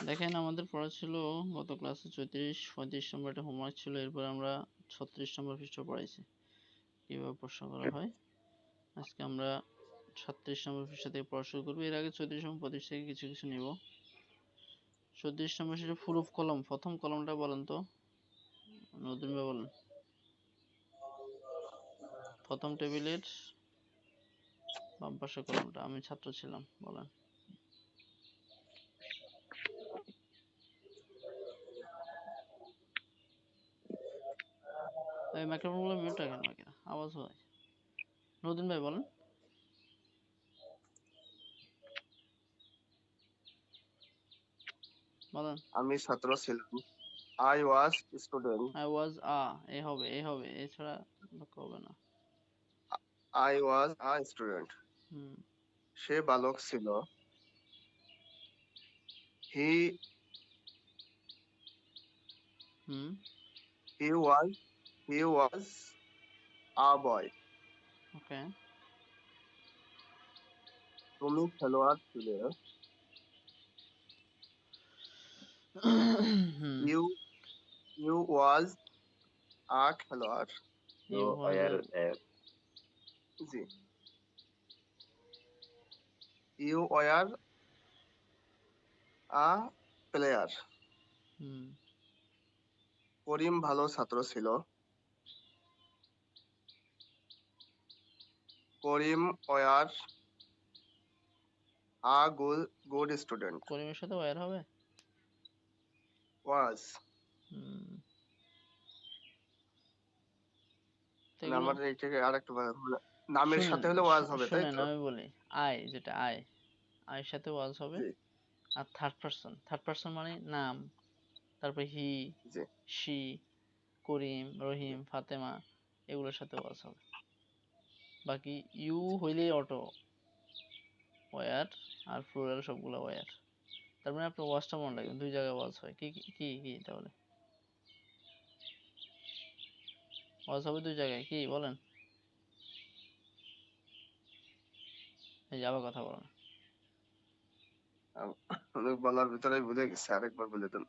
দেখেন আমাদের পড়া ছিল গত ক্লাসে 34-35 নম্বর একটা হোমওয়ার্ক ছিল, এরপর আমরা 36 নম্বর পৃষ্ঠা পড়াইছি কিভাবে প্রশ্ন করা হয়। আজকে আমরা 37 নম্বর পৃষ্ঠা থেকে পড়া শুরু করবো। এর আগে 34 এবং 25 থেকে কিছু কিছু নিব। 34 নম্বর পৃষ্ঠা প্রুফ কলম, প্রথম কলমটা বলেন তো, নতুন ভাই বলেন। প্রথম টেবিলের বাম পাশে কলমটা, আমি ছাত্র ছিলাম, বলেন। এই মাইক্রোফোনগুলো মিউট রাখেন, বাকিরা আওয়াজ হয়। নতুন ভাই বলেন। বলেন। আমি ছাত্র ছিলাম। I was student. I was a হবে, এ হবে, এছাড়া বাক্য হবে না। I was a student. হুম সে বালক ছিল। He hmm he was he was a boy. ওকে। তুমি খেলোয়াড় ছিলে। Hmm You you was a খেলোয়াড়। ইউ ওয়াজ জি। You were a player. Hmm Karim ভালো ছাত্র ছিল। করিম were a good student. করিমের সাথে ওয়ার হবে। Was হুম তো মানে এগুলো আমার এইটাকে আরেকটু নামের শুনেন, সাথে হলে was হবে, তাই শুনেন তো? আমি বলি। আই, যেটা আয়ের সাথে ওয়াজ হবে। জি আর থার্ড পারসন মানে নাম, তারপর হি, জি। শি, করিম, রহিম, ফাতেমা, এগুলোর সাথে ওয়াজ হবে। বাকি ইউ হইলেই অটো ওয়ার, আর ফ্লোরাল সবগুলো ওয়ার। তার মানে আপনার ওয়াজটা মনে রাখবেন, দুই জায়গায় ওয়াজ হয়। কি কি কি কি তাহলে ওয়াজ হবে দুই জায়গায়, কি বলেন? এই যে আবার কথা বলেন। আমি বলার ভিতরে ভুলে গেছি, আরেকবার বলে দেন।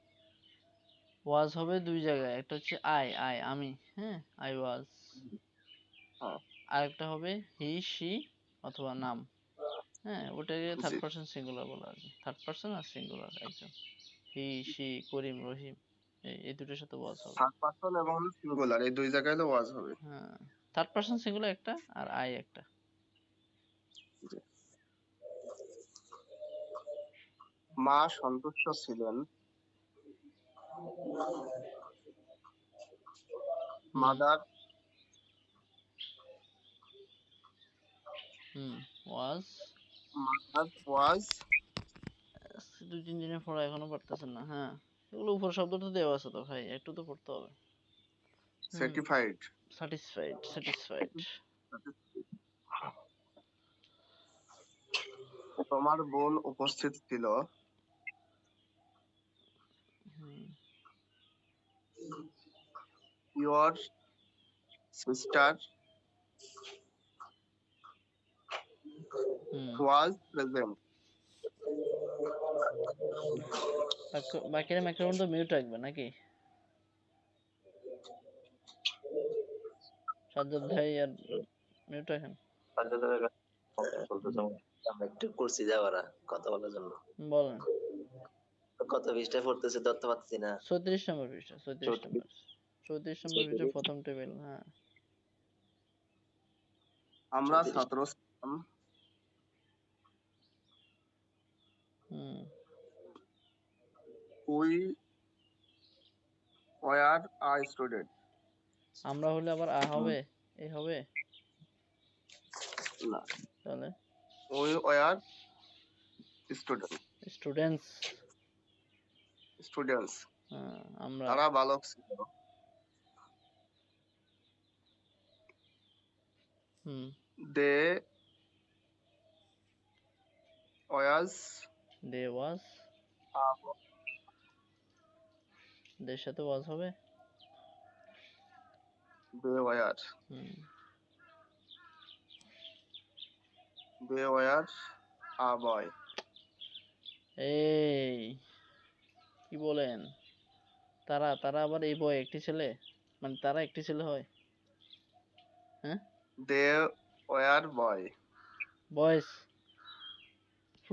ওয়াজ হবে দুই জায়গায়, একটা হচ্ছে আই আমি, হ্যাঁ, আই ওয়াজ। হ্যাঁ আরেকটা হবে হি, শি অথবা নাম, হ্যাঁ, ওটাকে থার্ড জি। পারসন সিঙ্গুলার বলা আর কি। থার্ড পারসন আর সিঙ্গুলার একজন, হি, শি, করিম, রহিম, এই দুটোর সাথে ওয়াজ হবে। থার্ড পারসন এবং সিঙ্গুলার এই দুই জায়গায় তো ওয়াজ হবে। হ্যাঁ, থার্ড পারসন সিঙ্গুলার একটা আর আই একটা। জি। মা সন্তুষ্ট ছিলেন। হুম মাদার ওয়াজ। মাদার ওয়াজ দুই তিন দিনের পড়া এখনো পারতেছেন না, হ্যাঁ, এগুলো উপর শব্দটা দেওয়া আছে তো ভাই, একটু তো পড়তে হবে। Hmm certified. স্যাটিসফাইড। তোমার বোন উপস্থিত ছিল। Hmm your sister hmm was present. বাকিরা মাইক্রোফোন তো মিউট রাখবে নাকি? সাজ্জাদ ভাই আর মিউট রাখেন। আমরা একটু করছি যাওয়ারা কথা বলার জন্য। বলেন। কত পৃষ্ঠায় পড়তেছে ধরতে পারছি না। 34 নম্বর পৃষ্ঠা, 34 নম্বর পৃষ্ঠা, প্রথম টেবিল, হ্যাঁ। আমরা ছাত্র ছিলাম। হুম উই ওয়ার আ স্টুডেন্ট। আমরা হলে আবার হবে, এ হবে না, তাহলে we were student. Students. Students আমরা। তারা বালক ছিল। হুম দে ওয়াজ দে ওয়াজ, দের সাথে ওয়াজ হবে। They were hmm they were a boy. এই কি বলেন? তারা তারা আবার এই বয় একটি ছেলে, মানে তারা একটি ছেলে হয়? হ্যাঁ, They were boy. বয়েস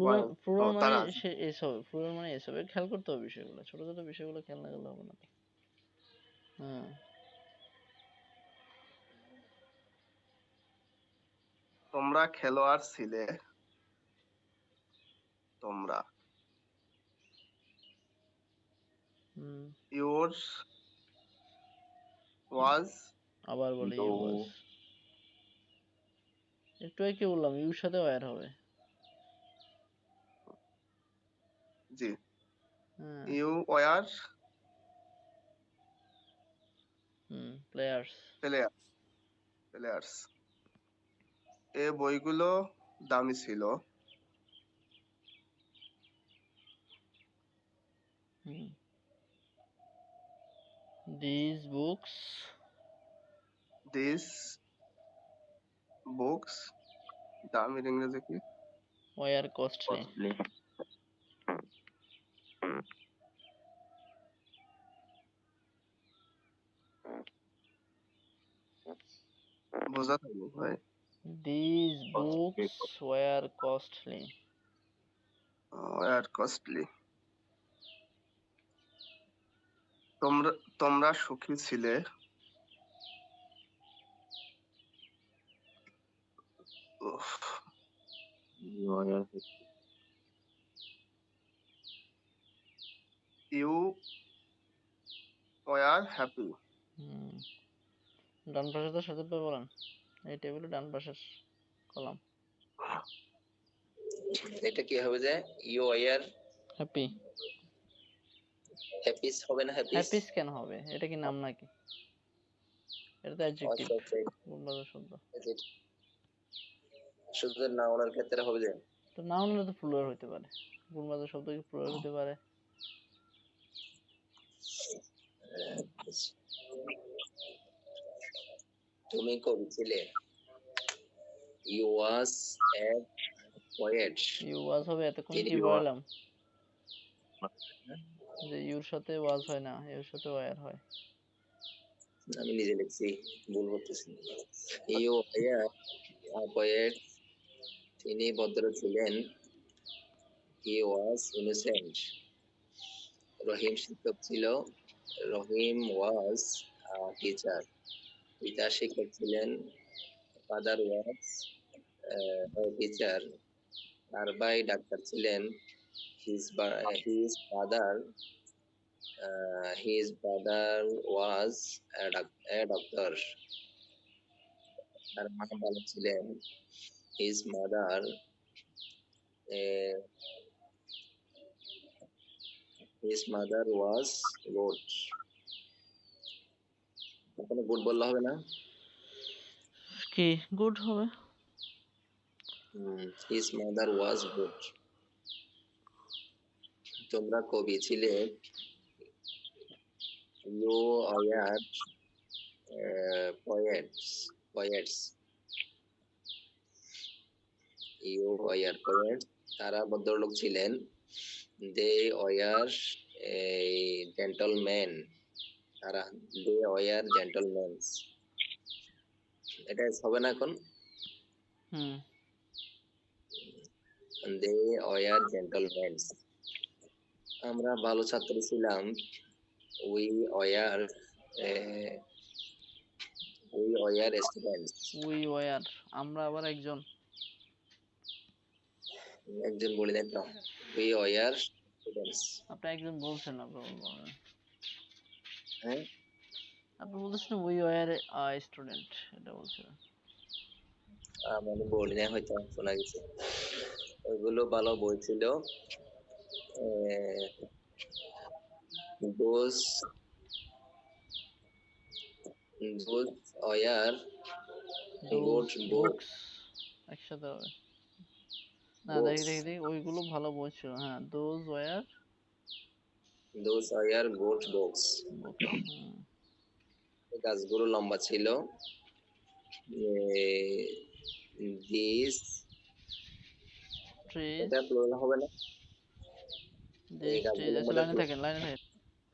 Boy. প্লুরাল ও মানে তারা। সে এসব, প্লুরাল মানে এসব, খেয়াল করতে হবে বিষয়গুলো, ছোট ছোট বিষয়গুলো খেয়াল না করলে হবে না তো। হ্যাঁ, তোমরা খেলোয়াড় ছিলে। তোমরা। হুম, Yours was আবার বলে ইউ ওয়াজ। একটু আগে বললাম ইউর সাথে ওয়্যার হবে। জি। হ্যাঁ, You were প্লেয়ার্স। players. এ বইগুলো দামি ছিল। দিস বুকস These books দামের ইংরেজি কি? Were costly. Costly. বোঝা যায়নি ভাই। This books were costly. Were costly. তোমরা তোমরা সুখী ছিলে। উফ, You are You were happy. ডান পাশে তো সাথে বলেন, এই টেবিলে ডান পাশের কলাম। এটা কি হবে যে ইউ আর হ্যাপি। হ্যাপিস হবে না? হ্যাপিস হ্যাপিস কেন হবে? এটা কি নাম নাকি? এটা তো অ্যাডজেক্টিভ, গুণবাচক শব্দ। শুধু নাউনের ক্ষেত্রে হবে যে তো নাউন হলে তো প্লুরাল হতে পারে, গুণবাচক শব্দ কি প্লুরাল হতে পারে? তুমি কবি ছিলে। You was a poet. You was হবে, এতক্ষণ তিনি কি বললাম যে ইউর সাথে ওয়াজ হয় না, ইউর সাথে ওয়্যার হয়। আমি নিজে লিখছি, ভুল করতেছি। ইউ ওয়ার পোয়েট, তিনি ভদ্র ছিলেন। হি ওয়াজ ইনোসেন্ট। রহিম শিক্ষক ছিল। Rahim was teacher. পিতা শিক্ষক ছিলেন। Father was teacher. তার ভাই ডাক্তার ছিলেন। His father was a doctor. তার মা ভালো ছিলেন। His mother was good. ওখানে গুড বললে হবে না? কি গুড হবে? His mother was good. তোমরা কবি ছিলে। You are poets. You are poets. তারা ভদ্রলোক ছিলেন। They were gentleman. They were gentleman. এটা হবে না এখন? They were gentleman. আমরা ভালো ছাত্র ছিলাম। We were students. We were, আমরা আবার একজন বলি নাই তো। We were students. আপনি একজন বলছেন, হ্যাঁ, আপনি বলতেছেন উই ওয়্যার স্টুডেন্ট, এটা বলছিলেন। মানে বলি না, হয়তো শোনা গেছে। ওইগুলো ভালো বই ছিল। those were good books. একসাথে হবে না, দেখি ওইগুলো ভালো বই ছিল। হ্যাঁ, those were good books. গাছগুলো লম্বা ছিল। these, trees এটা প্লুরাল হবে না? এই দিস ট্রিজ, গাছগুলোর আচ্ছা মধ্যে লাইনে থাকেন।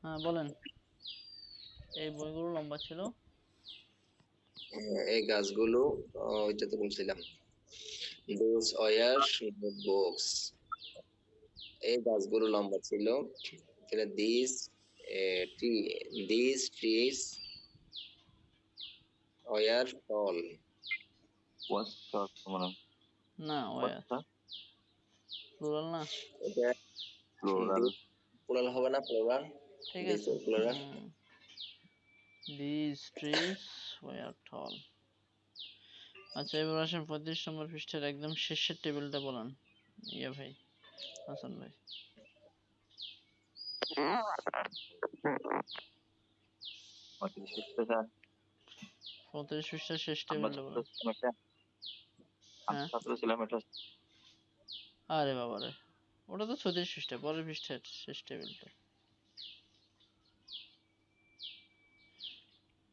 হ্যাঁ বলেন, এই বইগুলো লম্বা ছিল। এই গাছগুলো ওইটা তো বলছিলাম, দোজ ওয়ার বুকস, এই গাছগুলো লম্বা ছিল। তাহলে tree this trees were tall. Was short মানে না ওয়ার what's প্লুরাল না, এটা plural? প্লুরাল হবে না? প্লুরাল, ঠিক দিস আছে। প্লুরাল। দিস ট্রিজ ওয়ার টল। আচ্ছা এবার আসেন 35 নম্বর পৃষ্ঠার একদম শেষের টেবিলটা বলেন, ইয়া ভাই, হাসান ভাই। 35 পৃষ্ঠার শেষ আমরা টেবিলটা ছাত্র বলেন। ছিলাম এটা, আমরা হ্যাঁ ছাত্র ছিলাম এটা। আরে বাবা রে, ওটা তো 36 পৃষ্ঠা, পরের পৃষ্ঠার শেষ টেবিলটা।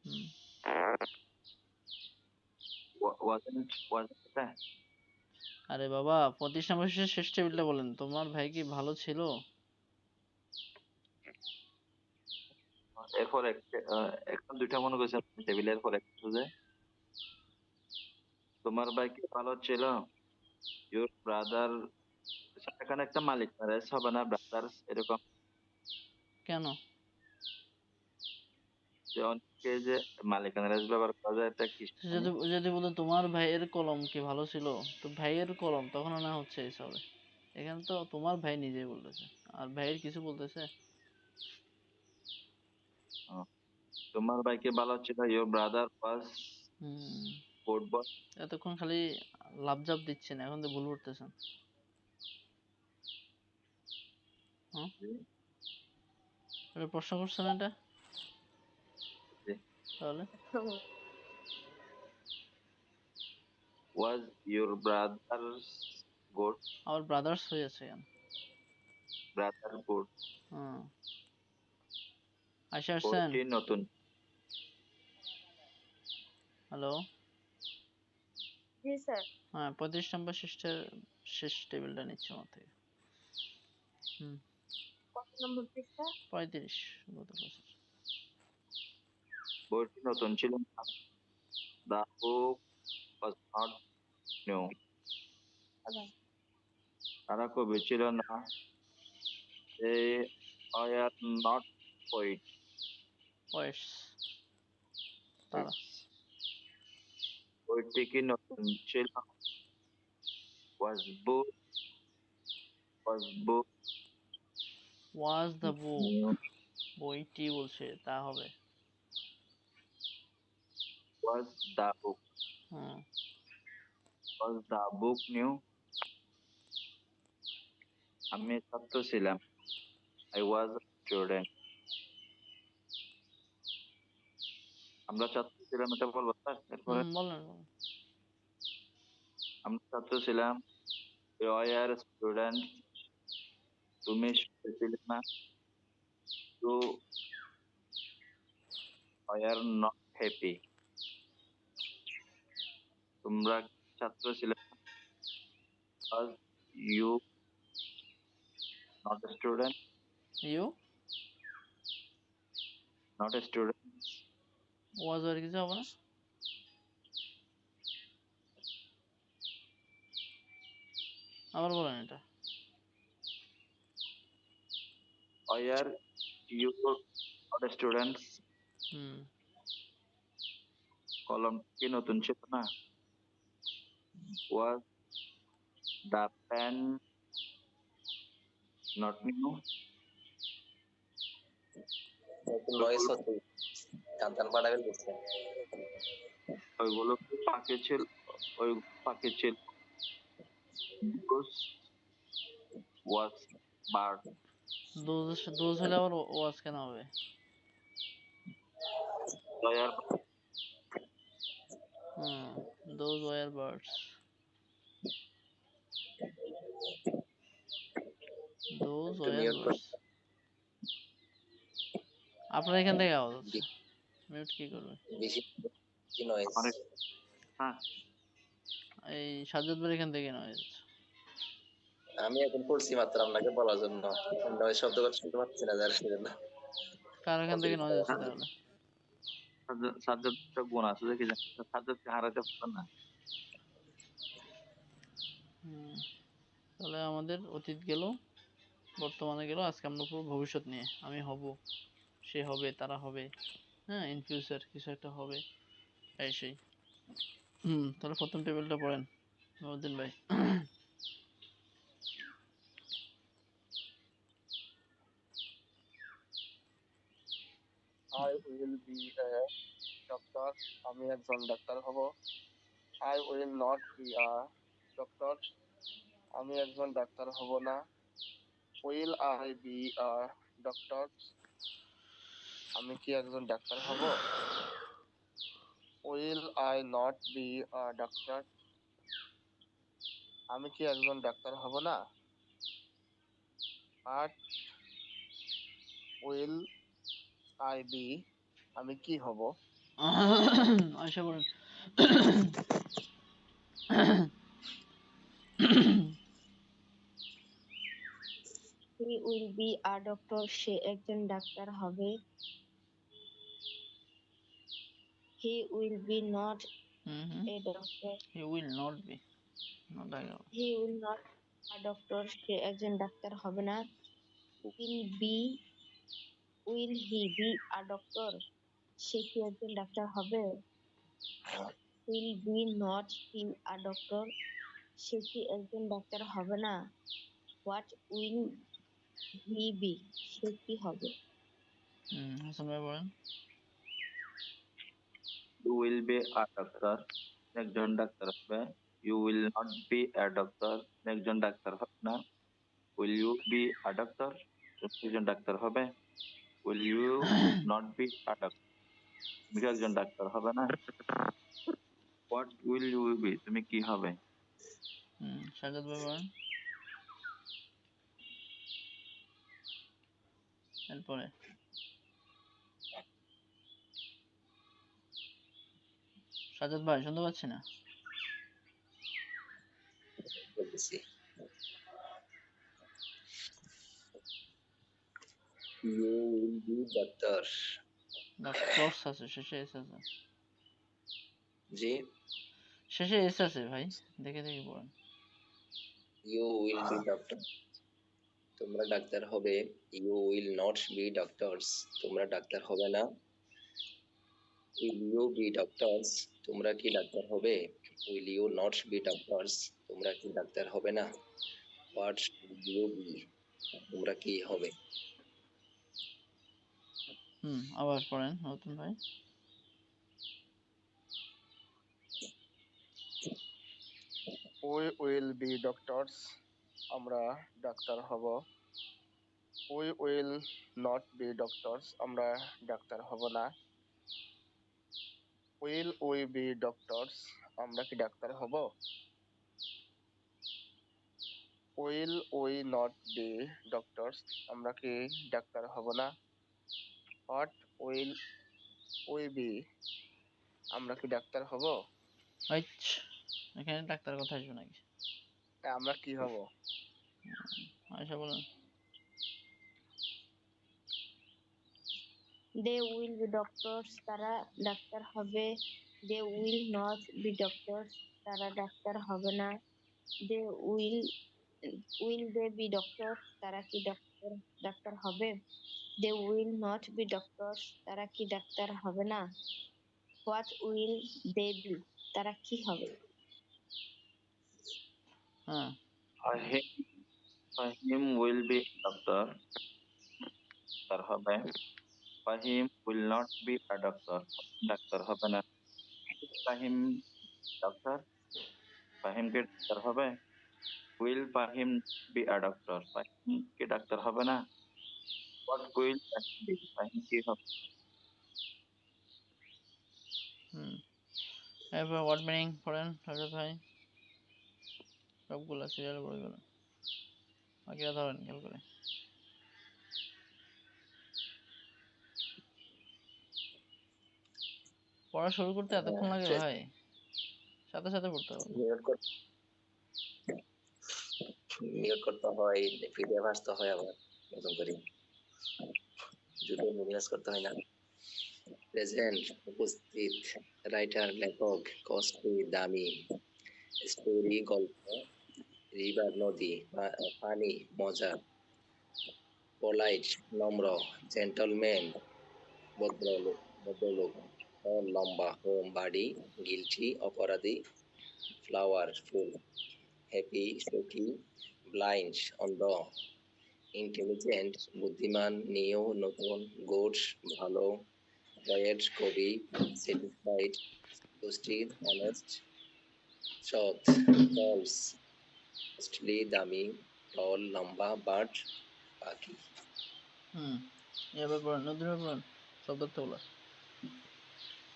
হুম। wasn't এটা? আরে বাবা 35 নম্বর পৃষ্ঠার শেষ টেবিলটা বলেন, তোমার ভাই কি ভালো ছিল? এরপর একটা দুইটা মনে করছে টেবিলের পর একটা যে তোমার ভাই কি ভালো ছিল, ইউর ব্রাদার, এখানে একটা মালিক নারাজ হবে না, ব্রাদার্স এরকম, কেন? যে অনেকে যে মালিক নারাজ ব্যবহার করা যায়, এটা কি মানে? যদি যদি বলে তোমার ভাইয়ের কলম কি ভালো ছিল, তো ভাইয়ের কলম তখন না হচ্ছে এই সবে, এখানে তো তোমার ভাই নিজেই বলতেছে, আর ভাইয়ের কিছু বলতেছে। তোমার ভাই কি ভালো ছিল, your brother was hmm, good boy. এতক্ষণ খালি লাভজাব দিচ্ছেন, এখন তো ভুল করতেছেন। হ্যাঁ এটা প্রশ্ন করছেন এটা তাহলে। ওয়াজ ইউর ব্রাদার্স গুড, আবার ব্রাদার্স হয়েছে কেন? ব্রাদার গুড, হুম, আশা আসছেন। বইটি নতুন। হ্যালো, জি স্যার। হ্যাঁ 35 নম্বর শেষের শেষ টেবিলটা নিচ্ছে আমার থেকে। হুম, কত নম্বর পৃষ্ঠা? 35 গত বছর। বইটি নতুন ছিল না, the book was not new, তারা কবি ছিল না, দে আর নট পোয়েট, পয়েস তারা। বইটি কি নতুন ছিল, ওয়াজ বুক ওয়াজ দ্য বুক, নিউ, বইটি বলছে তা হবে। Was the book, hmm, was the book new, আমি ছাত্র ছিলাম, আই ওয়াজ স্টুডেন্ট, আমরা ছাত্র ছিলাম, এটা বলবো স্যার এরপরে। বলেন বলেন। আমরা ছাত্র ছিলাম, আর স্টুডেন্ট, তুমি ছিলে না, ইউ আর নট হ্যাপি, তোমরা ছাত্র ছিলে না, was you not student, you not student, was আর কিছু হবে না। আবার বলেন এটা। Are you not students, hmm, কলম কি নতুন ছিল না, was the pen not new, noise হচ্ছে, কান্তান পাঠাবেন বলছে। ওইগুলো কি পাখি ছিল, ওই পাখি ছিল, ওয়াজ বার্ড, দোজ দোজ হলে আবার ওয়াজ কেন হবে? আর হুম, দোজ ওয়ার বার্ডস, দোজ একটু ওয়ার মিউট বার্ডস। আপনার এখান থেকে আওয়াজ হচ্ছে, মিউট কি করবে? বেশি কি নয়েস। অনেক, হ্যাঁ এই সাজ্জাদ ভাইয়ের এখান থেকে নয় হচ্ছে। আমি এখন পড়ছি মাত্র আপনাকে বলার জন্য, নয় শব্দ শুনতে পাচ্ছি না যার জন্য কার এখান থেকে নয় যাচ্ছে তাহলে? সাবজেক্ট গুণ আছে দেখি, সাবজেক্টকে হারাতে পারবেন না। হুম, তাহলে আমাদের অতীত গেল, বর্তমানে গেল, আজকে আমরা পুরো ভবিষ্যৎ নিয়ে। আমি হব, সে হবে, তারা হবে, হ্যাঁ, ইন ফিউচার কিছু একটা হবে, এই সেই। তাহলে প্রথম টেবিলটা পড়েন নুরুদ্দিন ভাই। I will be a doctor. আমি একজন ডাক্তার হব। I will not be a doctor. আমি একজন ডাক্তার হব না। Will I be a doctor? আমি কি একজন ডাক্তার হব? Will I not be a doctor? আমি কি একজন ডাক্তার হব না। What will I be? আমি কি হব? আশা করেন। He will be a doctor. সে একজন ডাক্তার হবে। He will be not a doctor. He will not be, not আগে হবে। He will not a doctor. সে একজন ডাক্তার হবে না। Will he be a doctor? সে কি একজন ডাক্তার হবে? Will be not he a doctor? সে কি একজন ডাক্তার হবে না। What will he be? সে কি হবে? হাসান ভাই বলেন। You will be a doctor, একজন ডাক্তার হবে। You will not be a doctor, একজন ডাক্তার হবে না। Will you be a doctor, একজন ডাক্তার হবে। Will you not be a doctor, তুমি কি একজন ডাক্তার হবে না। What will you be, তুমি কি হবে। সাজাদ ভাই বলেন। এরপরে সাজাদ ভাই শুনতে পাচ্ছি না। বলতেছি। You will be doctor. Doctors আছে, শেষে এস আছে। জি, শেষে এস আছে ভাই, দেখে দেখে পড়েন। you will be doctor. তোমরা ডাক্তার হবে। You will not be doctors. তোমরা ডাক্তার হবে না। Will you be doctors? তোমরা কি ডাক্তার হবে। Will you not be doctors? তোমরা কি ডাক্তার হবে না। What will you be? তোমরা কি হবে। আবার পড়েন নতুন ভাই। We will be doctors. আমরা ডাক্তার হব। We will not be doctors. আমরা ডাক্তার হব না। Will we be doctors? আমরা কি ডাক্তার হব। Will we not be doctors? আমরা কি ডাক্তার হব না। What will we be? আমরা কি ডাক্তার হব। এখানে ডাক্তার কথা আসবে নাকি। আমরা কি হব। আয়শা বলেন। They will be doctors. তারা ডাক্তার হবে। They will not be doctors. তারা ডাক্তার হবে না। They will they be doctors? তারা কি ডাক্তার হবে। They will not be doctors. তারা কি ডাক্তার হবে না। What will they be? তারা কি হবে। হ্যাঁ, Fahim will be a doctor, doctor হবে। Fahim will not be a doctor, doctor হবে না। Fahim doctor, ফাহিম কি ডাক্তার হবে। Will Fahim be a doctor, Fahim কি ডাক্তার হবে না। What will Fahim be, Fahim কি হবে। এরপর ওয়ার্ড মিনিং পড়েন সাজাদ ভাই, সবগুলা সিরিয়াল পড়ে গেলেন, বাকিরা ধরেন খেয়াল করে। পড়া শুরু করতে এতক্ষণ লাগে ভাই, সাথে সাথে পড়তে হবে। মিউট করতে হয়, পিডিএফ আসতে হয় আবার নতুন করে, দুটো মিনিমাইজ করতে হয় না। প্রেজেন্ট উপস্থিত, রাইটার লেখক, কস্টলি দামি, স্টোরি গল্প, রিভার নদী, পানি মজা, পোলাইট নম্র, জেন্টলম্যান ভদ্রলোক ভদ্রলোক, লম্বা, হোম বাড়ি, গিলটি অপরাধী, ফ্লাওয়ার ফুল, হ্যাপি সুখী, ব্লাইন্ড অন্ধ, ইন্টেলিজেন্ট বুদ্ধিমান, নিউ নতুন, গুড ভালো, পয়েট কবি, স্যাটিসফাইড সন্তুষ্টি, অনেস্ট সৎ, ফলস কস্টলি দামি, টল লম্বা, বার্ড পাখি। এবার পড়েন, নতুন পড়েন শব্দার্থগুলো।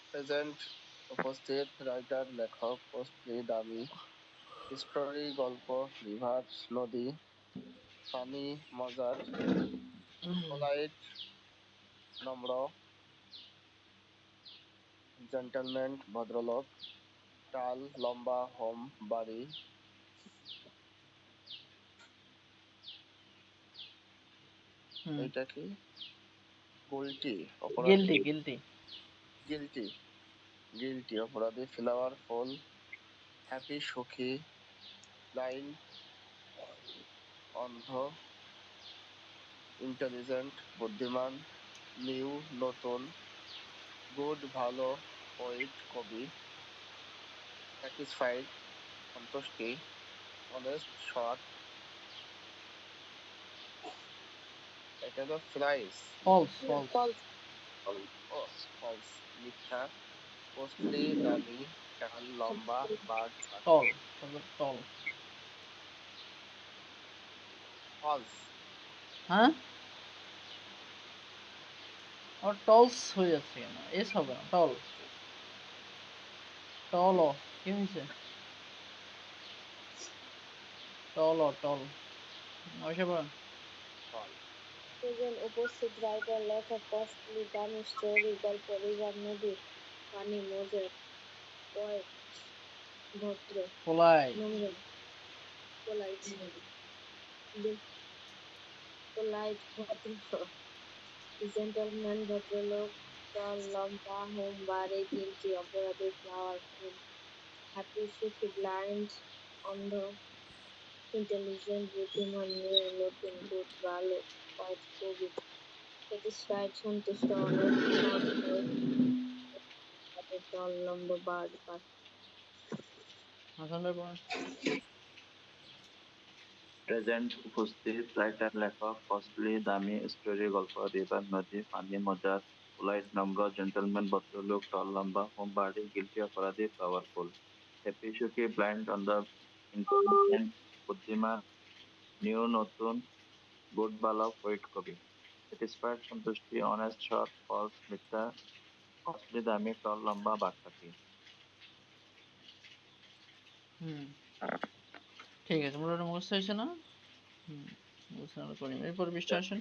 প্রেজেন্ট উপস্থিত, রাইটার লেখক, কস্টলি দামি, স্টোরি গল্প, রিভার নদী, পানি মজার, পোলাইট নম্র, জেন্টলম্যান ভদ্রলোক, টাল লম্বা, হোম বাড়ি, এটা কি গুলটি অপরাধী, গিলটি গিলটি গিলটি গিলটি অপরাধী, ফ্লাওয়ার ফুল, হ্যাপি সুখী, ব্লাইন্ড অন্ধ, ইন্টেলিজেন্ট বুদ্ধিমান, নিউ নতুন, গুড ভালো, পোয়েট কবি, স্যাটিসফাইড সন্তুষ্টি, অনেস্ট সৎ, এটা হলো ফ্রাইস, ফলস ফলস ফলস মিথ্যা, কস্টলি দামি, টাল লম্বা, বার্ড টল টল ফলস হ্যাঁ, আর টলস হয়ে যাচ্ছে কেন? এস হবে না, টল টল কি হয়েছে? টল টল অবশ্যই পড়েন। প্রেজেন্ট উপস্থিত, রাইটার লেখক, কস্টলি দামি, স্টোরি গল্প, রিভার নদী, পানি মজার, পয়েট ভদ্র পোলাই নম্র, পোলাইট পোলাইট ভদ্র, জেন্টলম্যান ভদ্রলোক, টল লম্বা, হোম বাড়ি, গিলটি অপরাধী, ফ্লাওয়ার ফুল, হ্যাপি সুখী, ব্লাইন্ড অন্ধ, ইন্টেলিজেন্ট বুদ্ধিমান, নিউ নতুন, গুড ভালো, পয়েট কবি, স্যাটিসফাইড সন্তুষ্ট, অনেস্ট টল লম্বা, বার্ড পাখি। হাসান ভাই পড়েন। প্রেজেন্ট উপস্থিত, রাইটার লেখক, কস্টলি দামি, স্টোরি গল্প, রিভার নদী, পানি মজার, পোলাইট নম্র, জেন্টলম্যান ভদ্রলোক, টল লম্বা, হোম বাড়ি, গিলটি অপরাধী, পাওয়ারফুল, হ্যাপি সুখী, ব্লাইন্ড অন দ্য, ইন্টেলিজেন্ট বুদ্ধিমান, নিউ নতুন, গুড ভালো, পোয়েট কবি, স্যাটিসফাইড সন্তুষ্টি, অনেস্ট সৎ, ফলস মিথ্যা, কস্টলি দামি, টল লম্বা, বাঘ পাখি। ঠিক আছে, মোটামুটি মুখস্থ হয়েছে না? মুখস্থ আমরা করি। এরপর পৃষ্ঠা আসেন,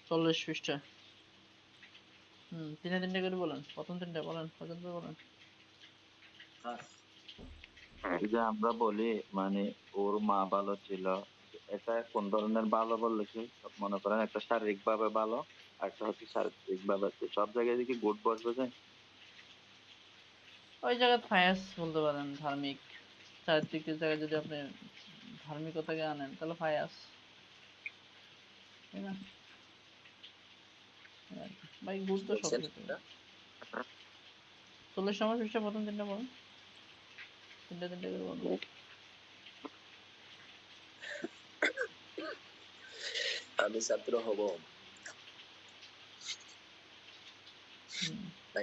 40 পৃষ্ঠা। তিনটে তিনটে করে বলেন, প্রথম তিনটে বলেন, পর্যন্ত বলেন। এই যে আমরা বলি মানে ওর মা ভালো ছিল, এটা কোন ধরনের ভালো বললে কি? মনে করেন একটা শারীরিক ভাবে ভালো, আর একটা হচ্ছে চারিত্রিক ভাবে। সব জায়গায় কি গুড বসবে যায়? ওই জায়গায় ফায়াস বলতে পারেন, ধার্মিক। চারিত্রিকের জায়গায় যদি আপনি ধার্মিকতাকে আনেন তাহলে ফায়াস, তাই না? ভাই গুড তো সব ক্ষেত্রে। 40 নম্বর পৃষ্ঠা প্রথম তিনটা বলুন, তিনটে তিনটে করে বলুন। আমি ছাত্র হব,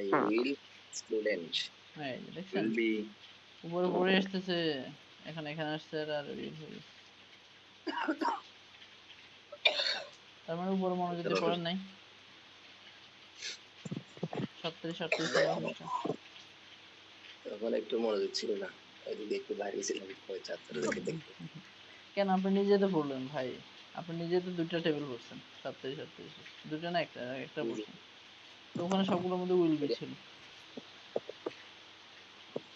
I will student, এই যে দেখছেন, will be উপরে পড়ে আসতেছে, এখানে আসছে আর read হয়ে গেছে। তার মানে উপরে মনোযোগ দিয়ে পড়েন নাই। 37 38 নম্বর পৃষ্ঠা। তখন একটু মনোযোগ ছিল না, ওইদিকে একটু বাইরে ছিলাম ওই ছাত্রদেরকে দেখতে। কেন আপনি নিজে তো পড়লেন ভাই, আপনি নিজে তো দুইটা টেবিল পড়ছেন, 37 38, দুটো না একটা একটা পড়ছেন, তো ওখানে সবগুলোর মধ্যে উইল বি ছিল।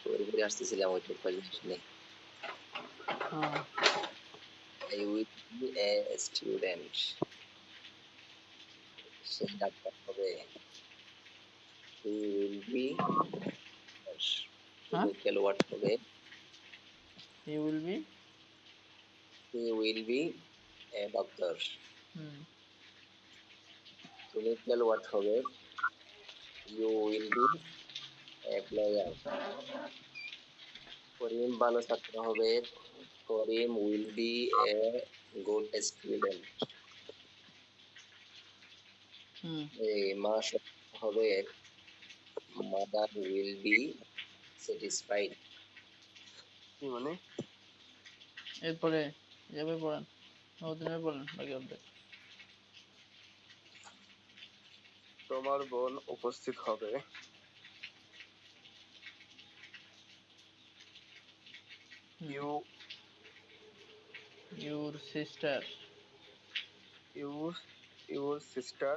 পরে আসতেছিলাম ওইটুকু পর্যন্ত শুনে। হ্যাঁ I will be a student. Say doctor হবে। He will be হ্যাঁ খেলোয়াড় হবে। He will be He will be a doctor. তুমি খেলোয়াড় হবে। You will be a player. করিম ভালো ছাত্র হবে। করিম will be a good student. মা সন্তুষ্ট হবে। Mother will be satisfied. কি মানে? এরপরে এভাবে পড়েন, নতুন বলেন বাকি অর্ধেক। তোমার বোন উপস্থিত হবে। Your sister your sister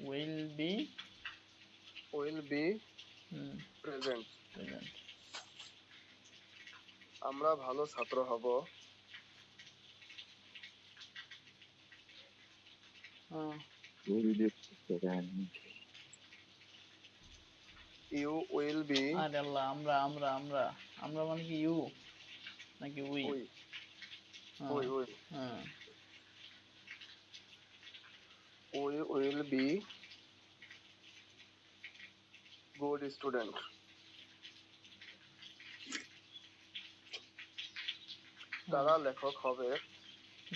will be present. present. আমরা ভালো ছাত্র হব। You will be আরে আল্লাহ, আমরা আমরা আমরা আমরা মানে কি ইউ নাকি we? we. We will be good student. তারা লেখক হবে।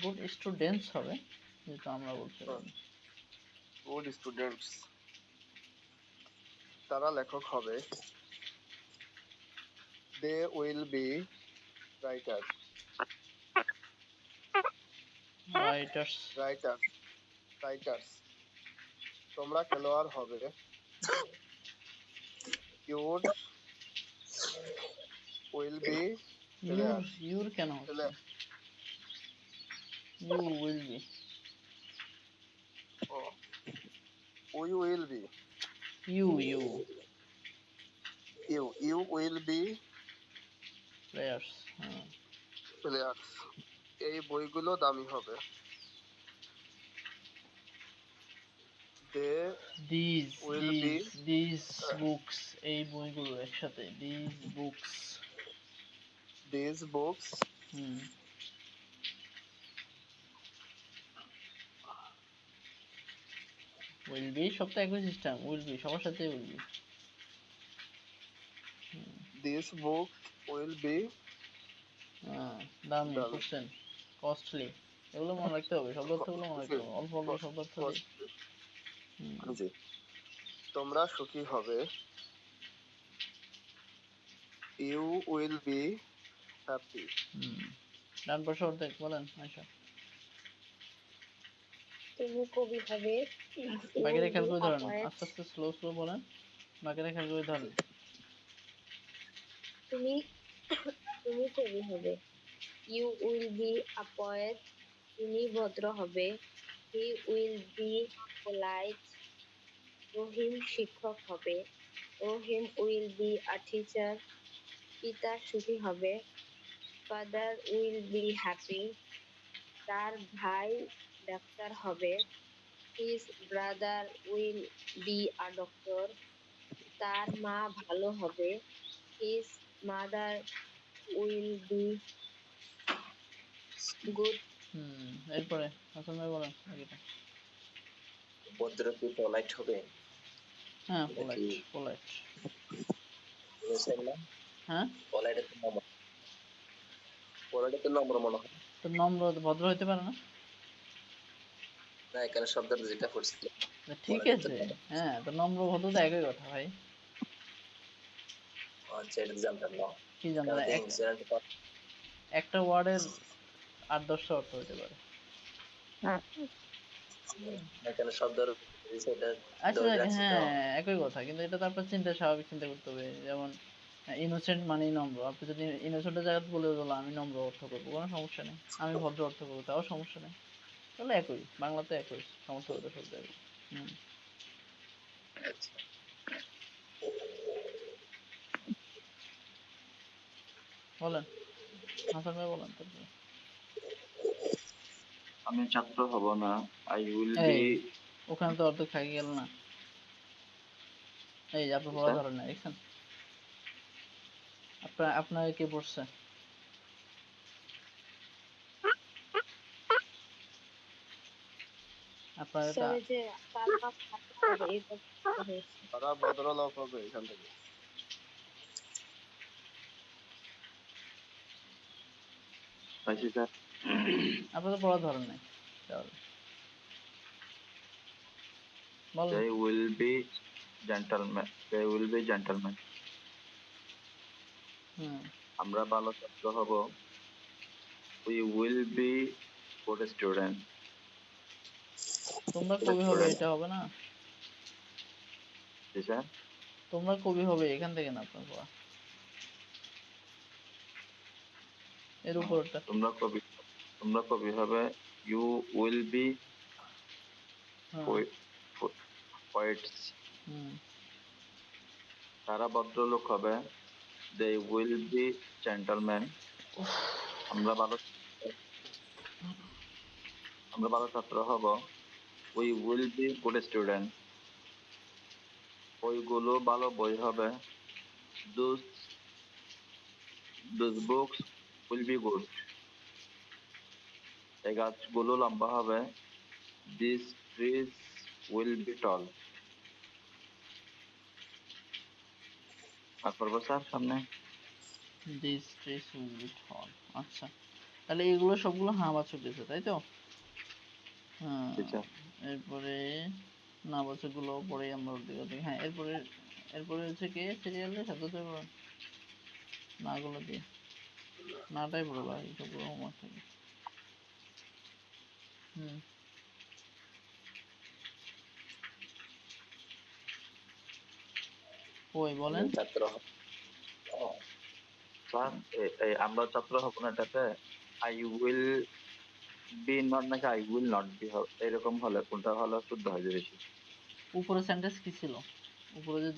গুড স্টুডেন্টস হবে, যেটা আমরা বলতে পারি। Good students. তারা লেখক হবে। They will be writers. Writers. তোমরা খেলোয়াড় হবে। You will be ইউর কেন হচ্ছে? You will be. We will be. You will be players. players. এই বইগুলো দামি হবে। These books, এই বইগুলো একসাথে, these books will be, সব তো একই সিস্টেম, will be সবার সাথে will be। This book will be দামি, বুঝছেন, কস্টলি, এগুলো মনে রাখতে হবে, শব্দ অর্থগুলো মনে রাখতে হবে, অল্প অল্প শব্দ অর্থ দিয়ে। তোমরা সুখী হবে। You will be happy. ডান পাশে অর্ধেক বলেন আয়শা। তুমি কবি হবে। বাকিটা খেয়াল করে ধরেন, আস্তে আস্তে স্লো বলেন, বাকিটা খেয়াল করে ধরেন। তুমি কবি হবে। You will be a poet. তুমি ভদ্র হবে। He will be polite. রহিম শিক্ষক হবে। রহিম will be a teacher. পিতা সুখী হবে। Father will be happy. তার ভাই ডাক্তার হবে। His brother will be a doctor. তার মা ভালো হবে। His mother will be good. এরপরে হাসান ভাই বলেন বাকিটা। ভদ্র কি polite হবে? হ্যাঁ, polite। বুঝছেন না? হ্যাঁ, polite তো নম্র মনে হয়। তো নম্র ভদ্র হইতে পারে না? না, এখানে শব্দটা যেটা পড়ছিল ঠিক আছে, হ্যাঁ, তো নম্র ভদ্র তো একই কথা ভাই। আচ্ছা, এটা জানতাম না। কি জানতাম? একটা ওয়ার্ডের 8-10টা অর্থ হতে পারে। এখানে শব্দের আচ্ছা, হ্যাঁ, একই কথা, কিন্তু এটা তারপর স্বাভাবিক চিন্তা করতে হবে। যেমন ইনোসেন্ট মানেই নম্র, আপনি যদি ইনোসেন্টের জায়গায় বলে দিল আমি নম্র অর্থ করবো, কোনো সমস্যা নেই। আমি ভদ্র অর্থ করবো, তাও সমস্যা নেই। তাহলে একই, বাংলাতে একই, সমস্যা হতে শব্দ একই। বলেন, হাসান ভাই বলেন তারপরে। আমি ছাত্র হব না, আই উইল বি। এই ওখানে তো অর্ধেক থাকি গেল না। এই যে আপনি পড়া ধরেন না, দেখছেন? আপনার কে পড়ছে? আপনার এটা স্যার যে কার নাম স্যার এটা বলতে হয়েছে। তারা ভদ্রলোক হবে এখান থেকে। পাইছি স্যার। আপনার তো পড়া ধরেন নাই তাহলে বলেন। They will be gentlemen. They will be gentlemen. হুম, আমরা ভালো ছাত্র হব। We will be good students. তোমরা Good কবি হবে students. এটা হবে না? জি স্যার। তোমরা কবি হবে এখান থেকে না আপনার পড়া, এর উপরটা। তোমরা কবি হবে। You will be হ্যাঁ, poets. হুম, তারা ভদ্রলোক হবে। They will be gentlemen. আমরা ভালো ছাত্র হব। We will be good students. বইগুলো ভালো বই হবে। Those books will be good. এই গাছগুলো লম্বা হবে। These trees will be tall. আর পড়বো স্যার সামনে। দিস ট্রিস উইল বি টল। আচ্ছা, তাহলে এগুলো সবগুলো হ্যাঁ বাচক দিয়েছে, তাই তো? হ্যাঁ, জি স্যার। এরপরে না বাচক গুলো পরে আমরা ওদিকে দেখি। হ্যাঁ, এরপরে হচ্ছে কে সিরিয়ালে শব্দ তৈরি করেন না গুলো দিয়ে, নাটাই পড়ে বাকি সবগুলো হোমওয়ার্ক থাকে। হুম, ওই বলেন। আমি ছাত্র হব। স্যার আমরা ছাত্র হব না, এটাতে আই উইল বি নট নাকি আই উইল নট বি এরকম হলে কোনটা হলে শুদ্ধ হয় যে বেশি? উপরে সেন্টেন্স কি ছিল? উপরে যে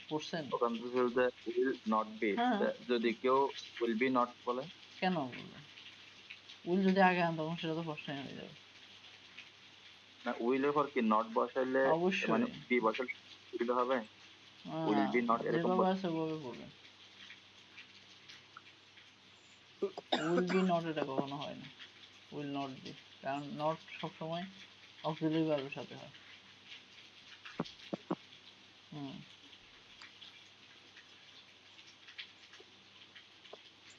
পড়ছেন, ওখান থেকে ছিল যে উইল নট বি। হ্যাঁ, যদি কেউ উইল বি নট বলে? কেন বলবেন? উইল যদি আগে আন তখন সেটা তো প্রশ্নই হয়ে যাবে। না, উইলের পর কি নট বসাইলে, অবশ্যই। মানে বি বসাইলে সুবিধা হবে? উইল বি নট এরকম যেভাবে আছে ওভাবে পড়বেন। উইল বি নট এটা কখনো হয় না, উইল নট বি, কারণ নট সবসময় অক্সিলারি ভার্বের সাথে হয়। হুম,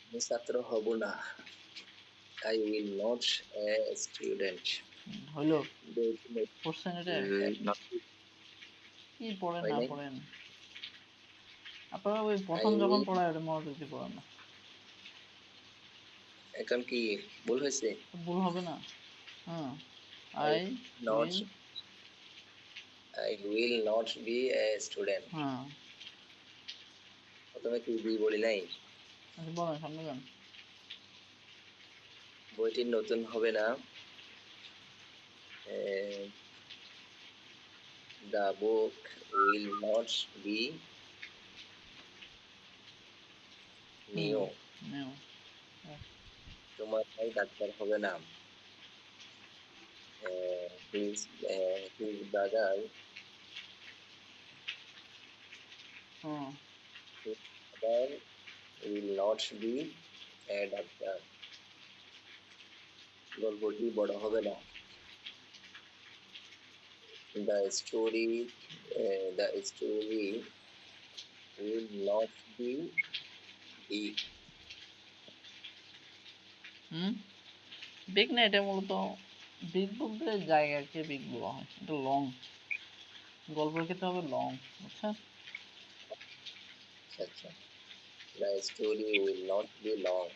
আমি ছাত্র হব না, I will not a student. হইলো? পড়ছেন এটা? কি পড়েন হয় না নাই? পড়েন, আপনারা ওই I প্রথম যখন will, পড়ায় ওটা মনোযোগ দিয়ে পড়েন না, এখন কি ভুল হয়েছে? তো ভুল হবে না। হ্যাঁ, I I not, will, I will not be a student. হ্যাঁ, প্রথমে কি বি বলি নাই? আচ্ছা বলেন, সামনে যান। বইটি নতুন হবে না। The book will not be new. New, তোমার ভাই ডাক্তার হবে না। His brother হ্যাঁ, will not be a doctor. গল্পটি বড় হবে না। The story will not be big. Big না, এটা মূলত বিগ বলতে জায়গাকে বিগ বলা হয়, এটা লং, গল্পের ক্ষেত্রে হবে লং, বুঝছেন? আচ্ছা, the story will not be long.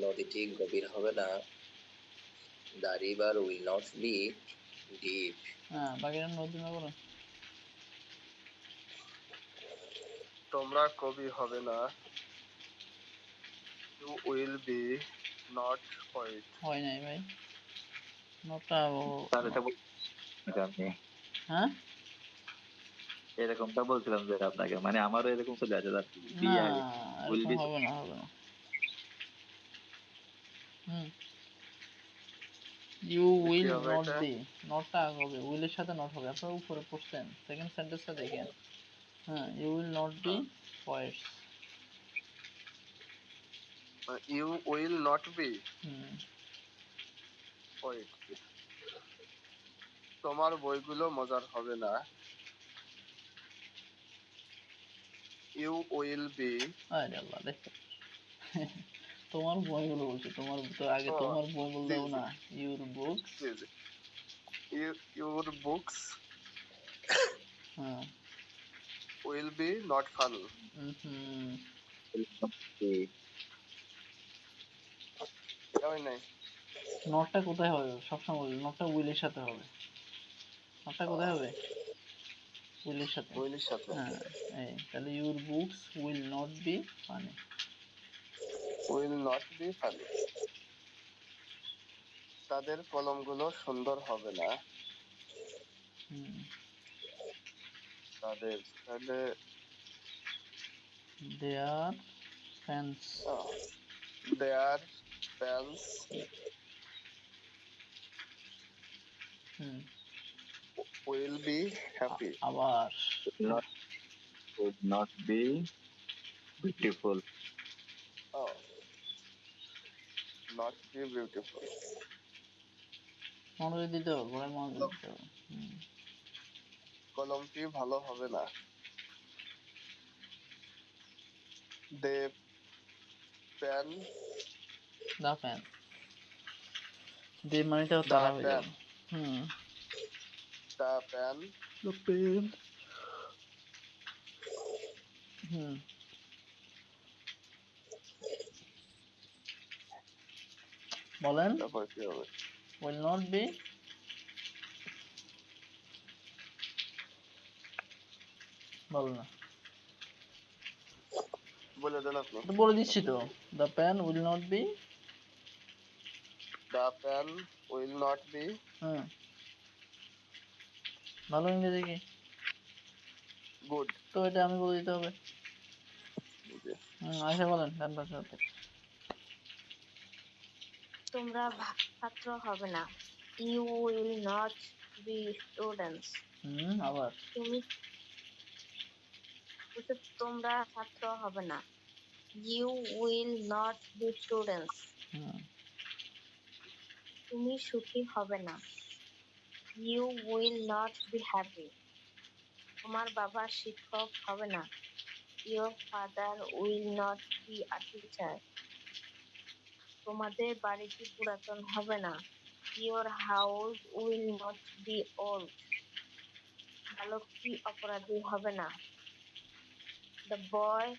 নদীটি গভীর হবে না। The river will not be deep. হ্যাঁ, বাকিটা নদী না বলেন। তোমরা কবি হবে না, you will be not poet. হয় নাই ভাই, নটা স্যার এটা আপনি হ্যাঁ, এরকমটা বলছিলাম যে আপনাকে, মানে আমারও এরকম চলে আসে বি না, আগে উইল এরকম বি। হবে না, হবে না। হুম, ইউ কি উইল হবে নট এটা? বি, নটটা আগে হবে, উইলের সাথে নট হবে। আপনারা উপরে পড়ছেন, সেকেন্ড সেন্টেন্সটা দেখেন। হ্যাঁ, you will not be poets. You will not be hmm, poet. তোমার বইগুলো মজার হবে না। You will be. আরে আল্লাহ রে, তোমার বইগুলো বলছি, তোমার তো আগে তোমার বই বলতে জি হবে জি না, your books. G G. Your books হ্যাঁ, উইল বি নট ফানি। হুম, তাই নাই? নটটা কোথায় হবে? সবসময় বলি নটটা উইলের সাথে হবে। নটটা কোথায় হবে? উইলের সাথে। উইলের সাথে। হ্যাঁ, এই তাহলে your books will not be funny. Will not be funny. তাদের কলমগুলো সুন্দর হবে না। হুম, তাদের তাহলে their pens. Their pens hmm, will be happy. আবার not would not be beautiful. Not be beautiful. মনোযোগ দিতে হবে, পরে মনোযোগ দিতে হবে। হুম, কলমটি ভালো হবে না। দে প্যান দা ফ্যান। দে মানেটাও দা তারা হয়ে প্যান যাবে। হুম, দা প্যান দ্য পেন। হুম, বলেন। তারপর কি হবে? উইল নট বি, বলেন না। বলে দেন আপনি। তো বলে দিচ্ছি তো, the pen will not be. The pen will not be হ্যাঁ, ভালো ইংরেজি কি? গুড। তো এটা আমি বলে দিতে হবে। আচ্ছা বলেন, ডান পাশে হাতে। তোমরা ছাত্র হবে না। You will not be students. আবার তুমি বলছে তোমরা ছাত্র হবে না। You will not be students. Hmm, তুমি সুখী হবে না। You will not be happy. তোমার বাবা শিক্ষক হবে না। Your father will not be a teacher. তোমাদের বাড়িটি পুরাতন হবে না। Your house will not be old. বালকটি অপরাধী হবে না। The boy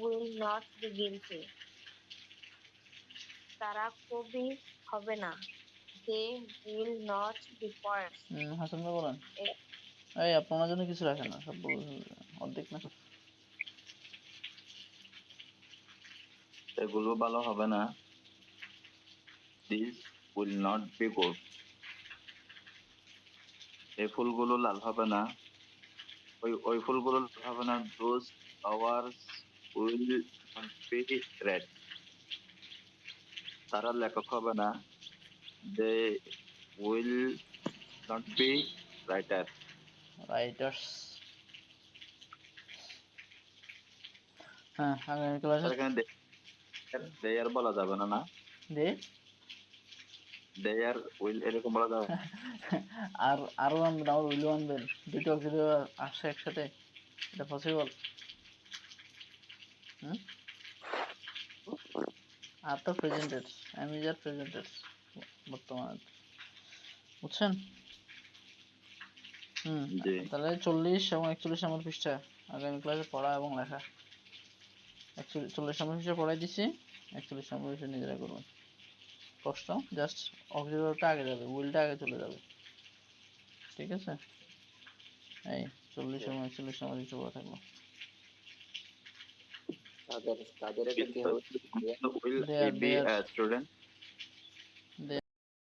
will not be guilty. তারা কবি হবে না। They will not be poets. Hasan ভাই বলেন। এই আপনার জন্য কিছু রাখেন না, সব অর্ধেক না। এগুলো ভালো হবে না। This will not be good. এই ফুলগুলো লাল হবে না। ওই ফুলগুলো লাল হবে না। Those flowers will not be red. তারা লেখক হবে না। They will not be writer. Writers. হ্যাঁ, আগামী ক্লাসে এখানে দেয়ার বলা যাবে না, না দে। দেয়ার উইল এরকম বলা যাবে না। আর আরো আনবেন, আবার উইলও আনবেন, দুটো যদি আসে একসাথে, এটা পসিবল? হুম, আর তো প্রেজেন্টেড, আমি যার প্রেজেন্টেড বর্তমানে, বুঝছেন? জি তাহলে 40 এবং 41 নম্বর পৃষ্ঠা আগামী ক্লাসে পড়া এবং লেখা। 40 নম্বর পৃষ্ঠা পড়াই দিছি, 41 নম্বর পৃষ্ঠা নিজেরা করবেন। কষ্ট জাস্ট অক্সিলারিটা আগে যাবে, উইলটা আগে চলে যাবে, ঠিক আছে? এই 40 এবং 41 নম্বর পৃষ্ঠা পড়া থাকলো। তাদের এটা কি হবে? Will there be there a student?